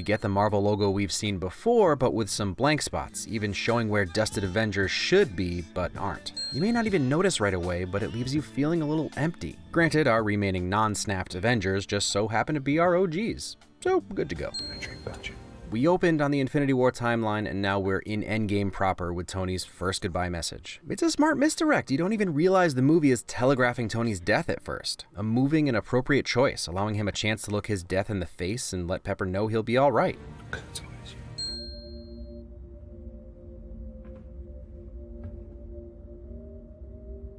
get the Marvel logo we've seen before, but with some blank spots, even showing where dusted Avengers should be, but aren't. You may not even notice right away, but it leaves you feeling a little empty. Granted, our remaining non-snapped Avengers just so happen to be our OGs, so good to go. We opened on the Infinity War timeline, and now we're in Endgame proper with Tony's first goodbye message. It's a smart misdirect. You don't even realize the movie is telegraphing Tony's death at first. A moving and appropriate choice, allowing him a chance to look his death in the face and let Pepper know he'll be all right.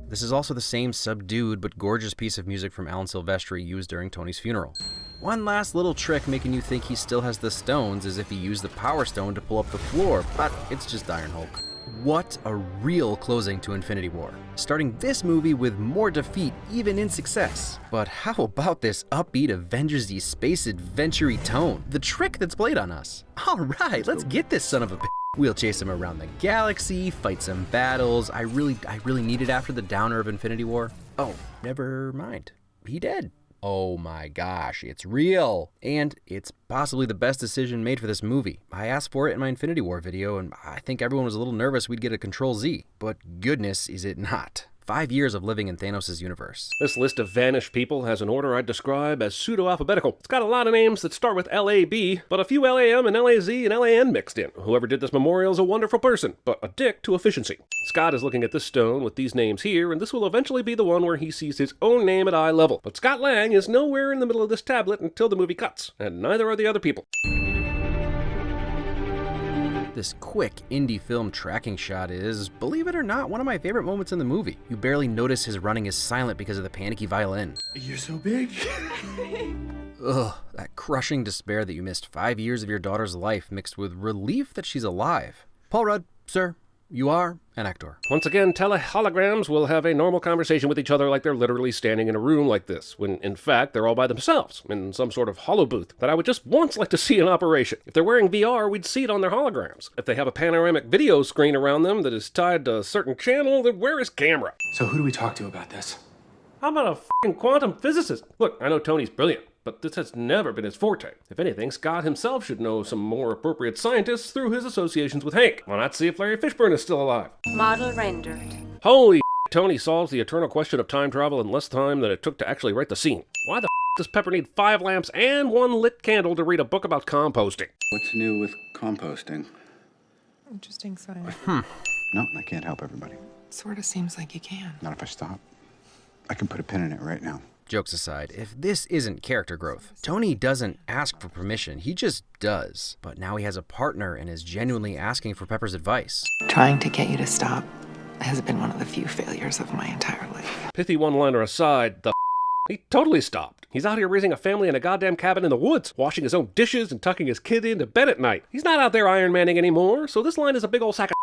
This is also the same subdued but gorgeous piece of music from Alan Silvestri used during Tony's funeral. One last little trick making you think he still has the stones, as if he used the Power Stone to pull up the floor, but it's just Iron Hulk. What a real closing to Infinity War, starting this movie with more defeat even in success. But how about this upbeat Avengers-y space adventure-y tone? The trick that's played on us. Alright, let's get this son of a bitch. We'll chase him around the galaxy, fight some battles. I really need it after the downer of Infinity War. Oh, never mind. He dead. Oh my gosh, it's real. And it's possibly the best decision made for this movie. I asked for it in my Infinity War video, and I think everyone was a little nervous we'd get a Control-Z. But goodness is it not. 5 years of living in Thanos' universe. This list of vanished people has an order I'd describe as pseudo-alphabetical. It's got a lot of names that start with L-A-B, but a few L-A-M and L-A-Z and L-A-N mixed in. Whoever did this memorial is a wonderful person, but a dick to efficiency. Scott is looking at this stone with these names here, and this will eventually be the one where he sees his own name at eye level. But Scott Lang is nowhere in the middle of this tablet until the movie cuts, and neither are the other people. This quick indie film tracking shot is, believe it or not, one of my favorite moments in the movie. You barely notice his running is silent because of the panicky violin. You're so big. Ugh, that crushing despair that you missed 5 years of your daughter's life mixed with relief that she's alive. Paul Rudd, sir, you are an actor. Once again, teleholograms will have a normal conversation with each other like they're literally standing in a room like this, when in fact they're all by themselves, in some sort of holo booth that I would just once like to see in operation. If they're wearing VR, we'd see it on their holograms. If they have a panoramic video screen around them that is tied to a certain channel, then where is camera? So who do we talk to about this? How about a f***ing quantum physicist? Look, I know Tony's brilliant, but this has never been his forte. If anything, Scott himself should know some more appropriate scientists through his associations with Hank. Why not see if Larry Fishburne is still alive? Model rendered. Holy Tony solves the eternal question of time travel in less time than it took to actually write the scene. Why the does Pepper need 5 lamps and 1 lit candle to read a book about composting? What's new with composting? Interesting science. No, I can't help everybody. Sort of seems like you can. Not if I stop. I can put a pin in it right now. Jokes aside, if this isn't character growth, Tony doesn't ask for permission, he just does. But now he has a partner and is genuinely asking for Pepper's advice. Trying to get you to stop has been one of the few failures of my entire life. Pithy one-liner aside, he totally stopped. He's out here raising a family in a goddamn cabin in the woods, washing his own dishes and tucking his kid into bed at night. He's not out there Iron Manning anymore, so this line is a big old sack of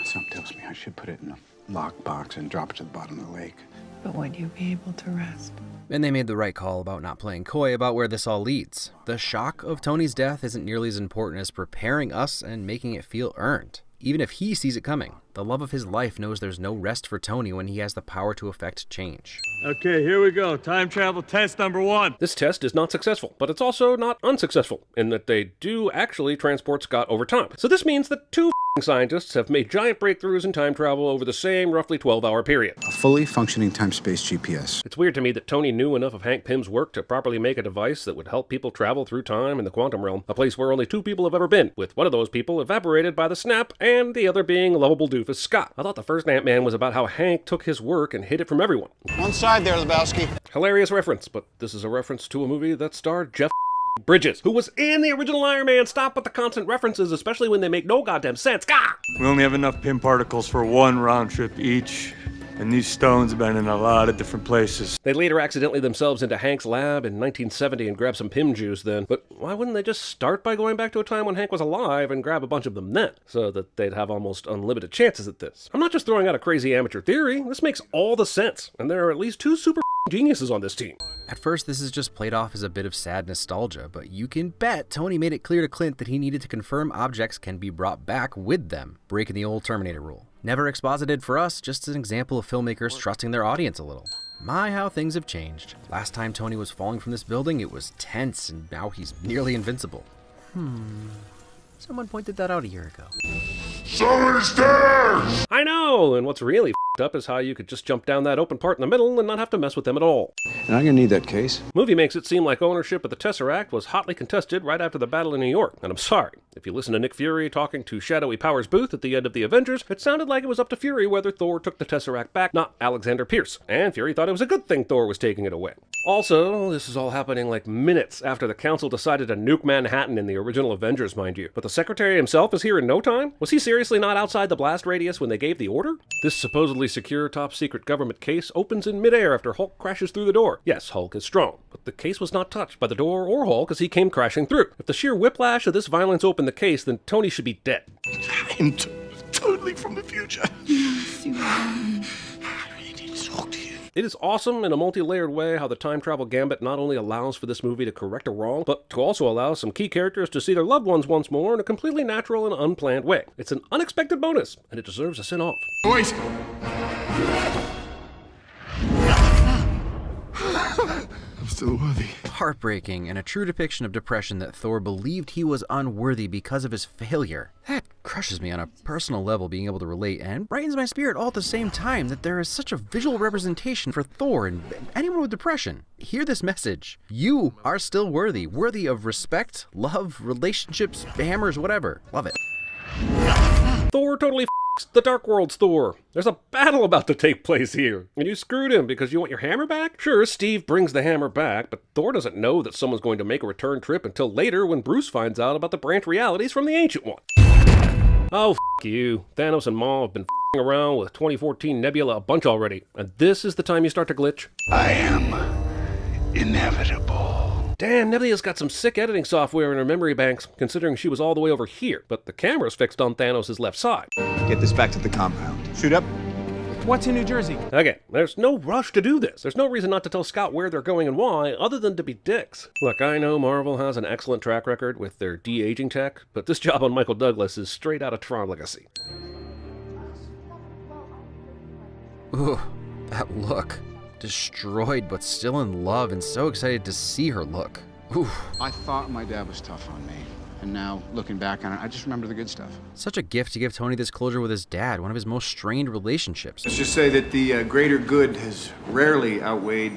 Something tells me I should put it in a lockbox and drop it to the bottom of the lake. But would you be able to rest? And they made the right call about not playing coy about where this all leads. The shock of Tony's death isn't nearly as important as preparing us and making it feel earned. Even if he sees it coming, the love of his life knows there's no rest for Tony when he has the power to affect change. Okay, here we go. Time travel test number 1. This test is not successful, but it's also not unsuccessful, in that they do actually transport Scott over time. So this means that 2 scientists have made giant breakthroughs in time travel over the same roughly 12-hour period. A fully functioning time-space GPS. It's weird to me that Tony knew enough of Hank Pym's work to properly make a device that would help people travel through time in the quantum realm, a place where only 2 people have ever been, with one of those people evaporated by the snap and the other being a lovable doofus Scott. I thought the first Ant-Man was about how Hank took his work and hid it from everyone. One side there, Lebowski. Hilarious reference, but this is a reference to a movie that starred Jeff Bridges, who was in the original Iron Man. Stop with the constant references, especially when they make no goddamn sense. Gah! We only have enough Pym particles for 1 round trip each, and these stones have been in a lot of different places. They later accidentally themselves into Hank's lab in 1970 and grabbed some Pym juice then, but why wouldn't they just start by going back to a time when Hank was alive and grab a bunch of them then, so that they'd have almost unlimited chances at this? I'm not just throwing out a crazy amateur theory, this makes all the sense, and there are at least 2 super geniuses on this team. At first, this is just played off as a bit of sad nostalgia, but you can bet Tony made it clear to Clint that he needed to confirm objects can be brought back with them, breaking the old Terminator rule. Never exposited for us, just an example of filmmakers trusting their audience a little. My, how things have changed. Last time Tony was falling from this building, it was tense, and now he's nearly invincible. Someone pointed that out a year ago. I know, and what's really f***ed up is how you could just jump down that open part in the middle and not have to mess with them at all. And I'm gonna need that case. Movie makes it seem like ownership of the Tesseract was hotly contested right after the Battle of New York, and I'm sorry. If you listen to Nick Fury talking to Shadowy Powers Booth at the end of the Avengers, it sounded like it was up to Fury whether Thor took the Tesseract back, not Alexander Pierce. And Fury thought it was a good thing Thor was taking it away. Also, this is all happening like minutes after the Council decided to nuke Manhattan in the original Avengers, mind you. But the Secretary himself is here in no time? Was he seriously not outside the blast radius when they gave the order? This supposedly secure top-secret government case opens in midair after Hulk crashes through the door. Yes, Hulk is strong, but the case was not touched by the door or Hulk as he came crashing through. If the sheer whiplash of this violence opened the case, then Tony should be dead. I'm totally from the future. I really need to talk to you. It is awesome in a multi-layered way how the time travel gambit not only allows for this movie to correct a wrong, but to also allow some key characters to see their loved ones once more in a completely natural and unplanned way. It's an unexpected bonus, and it deserves a send-off. Wait! I'm still worthy. Heartbreaking and a true depiction of depression that Thor believed he was unworthy because of his failure. That crushes me on a personal level, being able to relate, and brightens my spirit all at the same time that there is such a visual representation for Thor and anyone with depression. Hear this message. You are still worthy. Worthy of respect, love, relationships, hammers, whatever. Love it. Thor totally f***s the Dark World's Thor. There's a battle about to take place here, and you screwed him because you want your hammer back? Sure, Steve brings the hammer back, but Thor doesn't know that someone's going to make a return trip until later when Bruce finds out about the branch realities from the Ancient One. Oh, f*** you. Thanos and Maw have been f***ing around with 2014 Nebula a bunch already, and this is the time you start to glitch? I am inevitable. Damn, Nebula's got some sick editing software in her memory banks, considering she was all the way over here, but the camera's fixed on Thanos' left side. Get this back to the compound. Shoot up. What's in New Jersey? Okay, there's no rush to do this. There's no reason not to tell Scott where they're going and why, other than to be dicks. Look, I know Marvel has an excellent track record with their de-aging tech, but this job on Michael Douglas is straight out of Tron Legacy. Ooh, that look. Destroyed but still in love and so excited to see her look. Ooh. I thought my dad was tough on me. And now, looking back on it, I just remember the good stuff. Such a gift to give Tony this closure with his dad, one of his most strained relationships. Let's just say that the greater good has rarely outweighed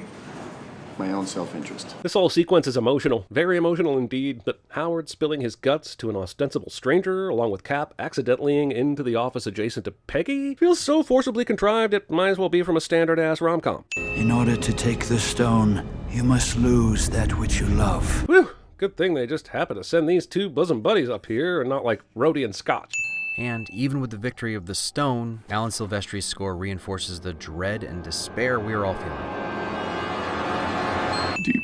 my own self-interest. This whole sequence is emotional, very emotional indeed, but Howard spilling his guts to an ostensible stranger, along with Cap accidentally into the office adjacent to Peggy, feels so forcibly contrived it might as well be from a standard-ass rom-com. In order to take the stone, you must lose that which you love. Whew! Good thing they just happened to send these two bosom buddies up here and not like Rhodey and Scotch. And even with the victory of the stone, Alan Silvestri's score reinforces the dread and despair we are all feeling.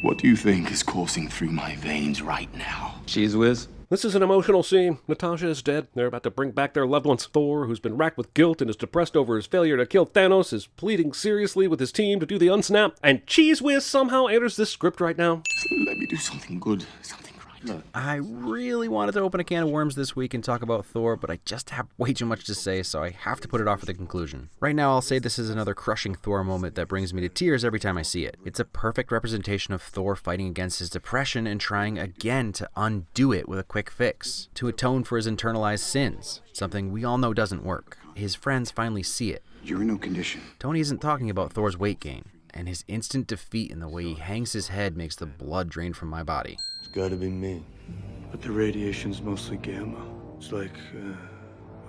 What do you think is coursing through my veins right now? Cheese whiz. This is an emotional scene. Natasha is dead. They're about to bring back their loved ones. Thor, who's been racked with guilt and is depressed over his failure to kill Thanos, is pleading seriously with his team to do the unsnap. And Cheese Whiz somehow enters this script right now. Let me do something good, something right. I really wanted to open a can of worms this week and talk about Thor, but I just have way too much to say, so I have to put it off at the conclusion. Right now, I'll say this is another crushing Thor moment that brings me to tears every time I see it. It's a perfect representation of Thor fighting against his depression and trying again to undo it with a quick fix, to atone for his internalized sins, something we all know doesn't work. His friends finally see it. You're in no condition. Tony isn't talking about Thor's weight gain, and his instant defeat in the way he hangs his head makes the blood drain from my body. It's gotta be me. But the radiation's mostly gamma. It's like,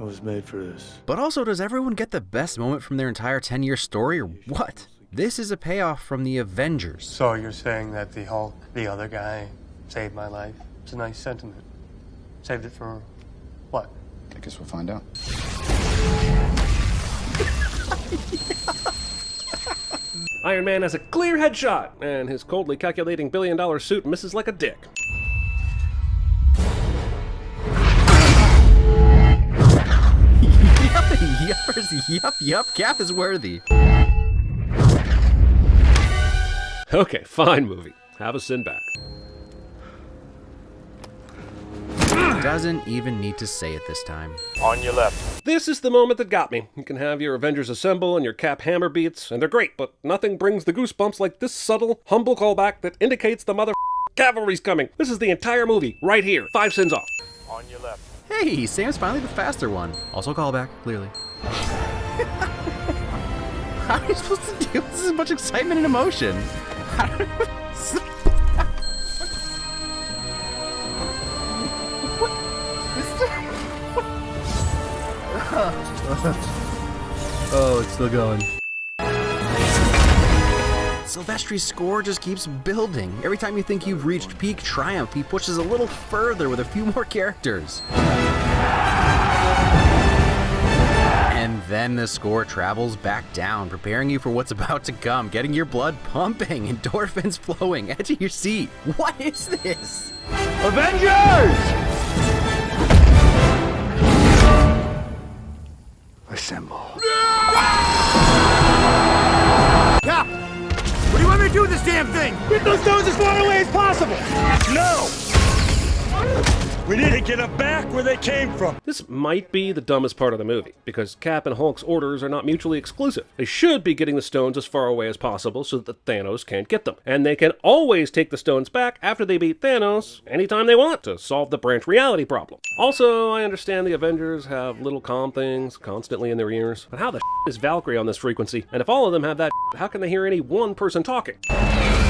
I was made for this. But also, does everyone get the best moment from their entire 10-year story, or what? This is a payoff from the Avengers. So you're saying that the Hulk, the other guy, saved my life? It's a nice sentiment. Saved it for what? I guess we'll find out. Iron Man has a clear headshot, and his coldly calculating billion-dollar suit misses like a dick. Yup, Cap is worthy. Okay, fine movie. Have a sin back. Doesn't even need to say it this time. On your left. This is the moment that got me. You can have your Avengers assemble and your Cap hammer beats, and they're great, but nothing brings the goosebumps like this subtle, humble callback that indicates the mother Cavalry's coming. This is the entire movie, right here. 5 sins off. Hey, Sam's finally the faster one. Also callback, clearly. How are you supposed to deal with this much excitement and emotion? Oh, it's still going. Silvestri's score just keeps building. Every time you think you've reached peak triumph, he pushes a little further with a few more characters. And then the score travels back down, preparing you for what's about to come, getting your blood pumping, endorphins flowing, edge of your seat. What is this? Avengers! Assemble. Cap! What do you want me to do with this damn thing? Get those stones as far away as possible! No! We need to get them back where they came from. This might be the dumbest part of the movie, because Cap and Hulk's orders are not mutually exclusive. They should be getting the stones as far away as possible so that Thanos can't get them. And they can always take the stones back after they beat Thanos anytime they want to solve the branch reality problem. Also, I understand the Avengers have little comm things constantly in their ears, but how the is Valkyrie on this frequency? And if all of them have that, how can they hear any one person talking? I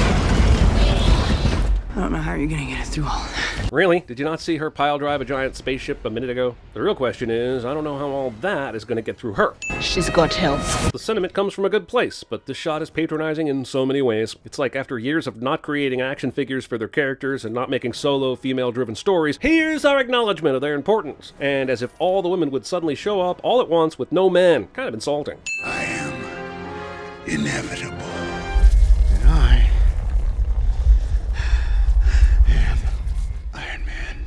don't know how you're gonna get us through all of that. Really? Did you not see her pile drive a giant spaceship a minute ago? The real question is, I don't know how all that is going to get through her. She's got help. The sentiment comes from a good place, but this shot is patronizing in so many ways. It's like after years of not creating action figures for their characters and not making solo female-driven stories, here's our acknowledgement of their importance. And as if all the women would suddenly show up all at once with no men. Kind of insulting. I am inevitable. And I am Iron Man.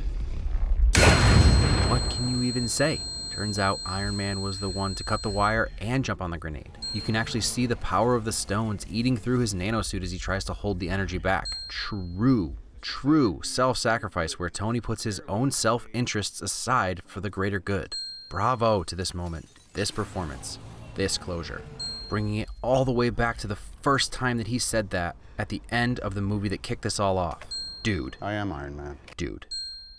What can you even say? Turns out Iron Man was the one to cut the wire and jump on the grenade. You can actually see the power of the stones eating through his nanosuit as he tries to hold the energy back. True self-sacrifice where Tony puts his own self-interests aside for the greater good. Bravo to this moment, this performance, this closure. Bringing it all the way back to the first time that he said that at the end of the movie that kicked this all off. Dude. I am Iron Man. Dude.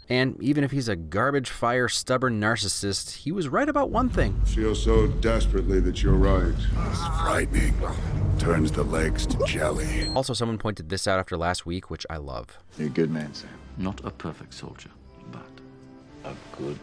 And even if he's a garbage fire, stubborn narcissist, he was right about one thing. Feel so desperately that you're right. It's frightening. Turns the legs to jelly. Also, someone pointed this out after last week, which I love. You're a good man, Sam. Not a perfect soldier, but a good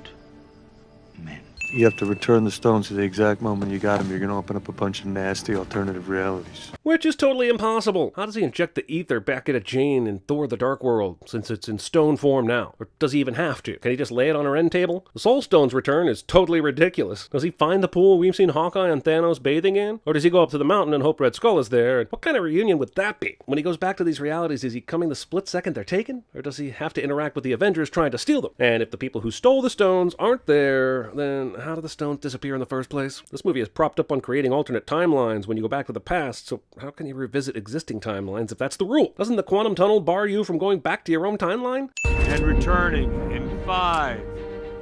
man. You have to return the stones at the exact moment you got them. You're going to open up a bunch of nasty alternative realities. Which is totally impossible. How does he inject the ether back into Jane in Thor the Dark World, since it's in stone form now? Or does he even have to? Can he just lay it on her end table? The Soul Stone's return is totally ridiculous. Does he find the pool we've seen Hawkeye and Thanos bathing in? Or does he go up to the mountain and hope Red Skull is there? And what kind of reunion would that be? When he goes back to these realities, is he coming the split second they're taken? Or does he have to interact with the Avengers trying to steal them? And if the people who stole the stones aren't there, then how do the stones disappear in the first place? This movie is propped up on creating alternate timelines when you go back to the past, so how can you revisit existing timelines if that's the rule? Doesn't the quantum tunnel bar you from going back to your own timeline? And returning in 5,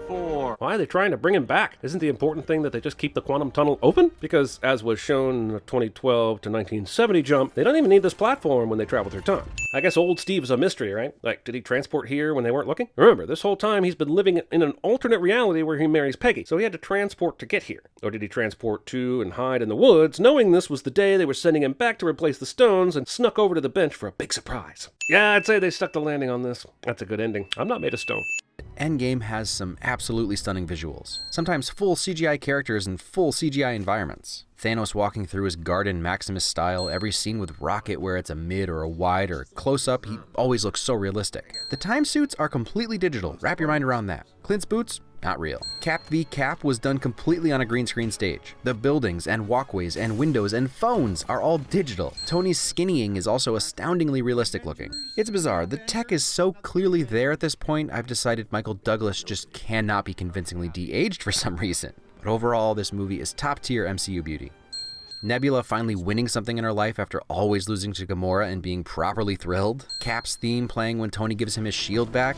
4. Why are they trying to bring him back? Isn't the important thing that they just keep the quantum tunnel open? Because, as was shown in the 2012 to 1970 jump, they don't even need this platform when they travel through time. I guess old Steve is a mystery, right? Like, did he transport here when they weren't looking? Remember, this whole time he's been living in an alternate reality where he marries Peggy, so he had to transport to get here. Or did he transport to and hide in the woods, knowing this was the day they were sending him back to replace the stones, and snuck over to the bench for a big surprise? Yeah, I'd say they stuck the landing on this. That's a good ending. I'm not made of stone. Endgame has some absolutely stunning visuals. Sometimes full CGI characters and full CGI environments. Thanos walking through his garden Maximus style, every scene with Rocket where it's a mid or a wide or close up, he always looks so realistic. The time suits are completely digital, wrap your mind around that. Clint's boots, not real. Cap v Cap was done completely on a green screen stage. The buildings and walkways and windows and phones are all digital. Tony's skinnying is also astoundingly realistic looking. It's bizarre, the tech is so clearly there at this point, I've decided Michael Douglas just cannot be convincingly de-aged for some reason. But overall, this movie is top tier MCU beauty. Nebula finally winning something in her life after always losing to Gamora and being properly thrilled. Cap's theme playing when Tony gives him his shield back.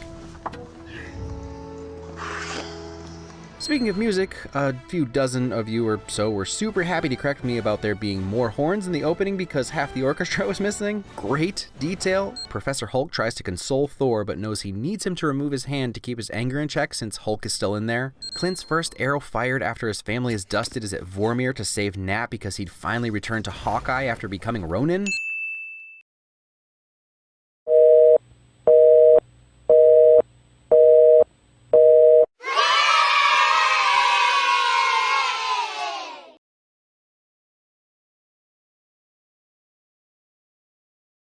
Speaking of music, a few dozen of you or so were super happy to correct me about there being more horns in the opening because half the orchestra was missing. Great detail. Professor Hulk tries to console Thor but knows he needs him to remove his hand to keep his anger in check since Hulk is still in there. Clint's first arrow fired after his family is dusted is at Vormir to save Nat because he'd finally returned to Hawkeye after becoming Ronin.